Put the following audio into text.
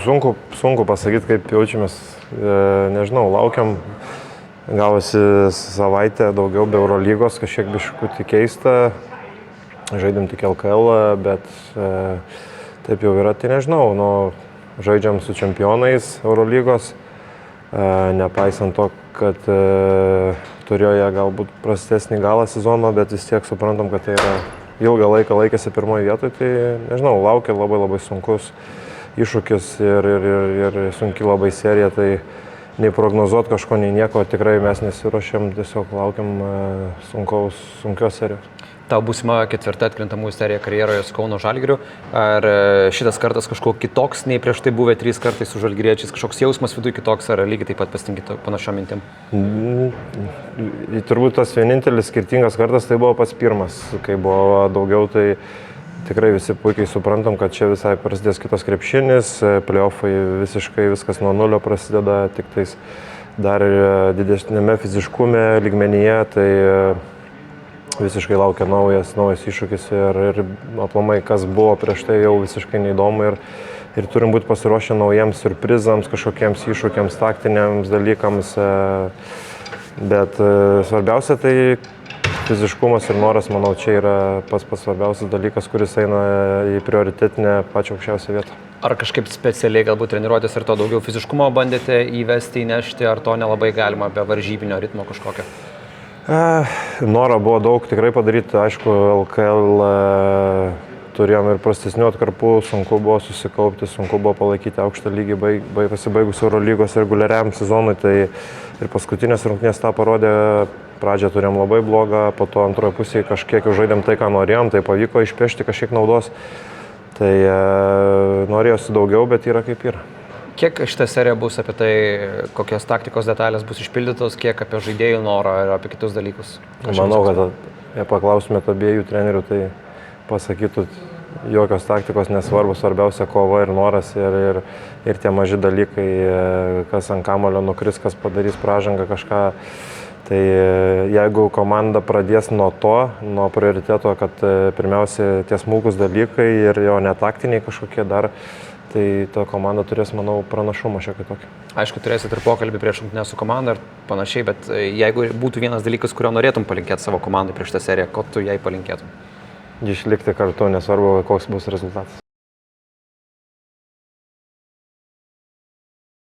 Sunku pasakyti, kaip jaučiamės. Nežinau, laukiam. Gavosi savaitę daugiau be Eurolygos, kažkiek biškutį keista. Žaidėm tik LKL, bet taip jau yra, tai nežinau. Žaidžiam su čempionais Eurolygos, nepaisant to, kad turėjo jie galbūt prastesnį galą sezono, bet vis tiek suprantam, kad tai yra ilgą laiką laikėsi pirmoje vietoje, tai nežinau, laukia labai sunkus iššūkis ir sunki labai serija, tai nei prognozuoti kažko, nei nieko, tikrai mes nesiruošiam, tiesiog laukiam sunkios serijos. Tau būsima 4. atkrintamųjų serija karjeroje su Kauno Žalgiriu. Ar šitas kartas kažkuo kitoks nei prieš tai buvę 3 kartai su žalgiriečiais? Kažkoks jausmas viduje kitoks, ar lygiai taip pat pasitinki panašiom mintim? Turbūt tas vienintelis skirtingas kartas tai buvo pats pirmas. Kai buvo daugiau, tai tikrai visi puikiai suprantam, kad čia visai prasidės kitos krepšinis, play-offai visiškai viskas nuo nulio prasideda, tik tais dar didesnėme fiziškume lygmenyje, tai visiškai laukia naujas iššūkis ir aplamai, kas buvo prieš tai jau visiškai neįdomu ir turim būti pasiruošę naujiems surprizams, kažkokiems iššūkiams, taktiniams dalykams, bet svarbiausia tai fiziškumas ir noras, manau, čia yra pats svarbiausias dalykas, kuris eina į prioritetinę pačią aukščiausią vietą. Ar kažkaip specialiai galbūt treniruotės ir to daugiau fiziškumo bandėte įvesti, įnešti, ar to nelabai galima be varžybinio ritmo kažkokio? Noro buvo daug tikrai padaryti, aišku, LKL turėjom ir prastesnių atkarpų, sunku buvo susikaupti, sunku buvo palaikyti aukštą lygį pasibaigus Eurolygos reguliariam sezonui, tai ir paskutinės rungtynės tą parodė, pradžią turėjom labai blogą, po to antroje pusėje kažkiek jau žaidėm tai, ką norėjom, tai pavyko išpešti kažkiek naudos, tai norėjosi daugiau, bet yra kaip yra. Kiek šitą seriją bus apie tai, kokios taktikos detalės bus išpildytos, kiek apie žaidėjų norą ir apie kitus dalykus? Manau, kad jei paklaustumėt abiejų trenerių, tai pasakytų, jokios taktikos nesvarbu, svarbiausia kova ir noras ir tie maži dalykai, kas ant kamulio nukris, kas padarys pražangą kažką. Tai jeigu komanda pradės nuo prioriteto, kad pirmiausia tie smulkūs dalykai ir jo netaktiniai kažkokie dar, tai ta komanda turės, manau, pranašumą šiek tiek tokį. Aišku, turėsit ir pokalbį prieš rungtynes su komanda ir panašiai, bet jeigu būtų vienas dalykas, kurio norėtum palinkėti savo komandai prieš tą seriją, ko tu jai palinkėtum? Išlikti kartu, nesvarbu, koks bus rezultatas.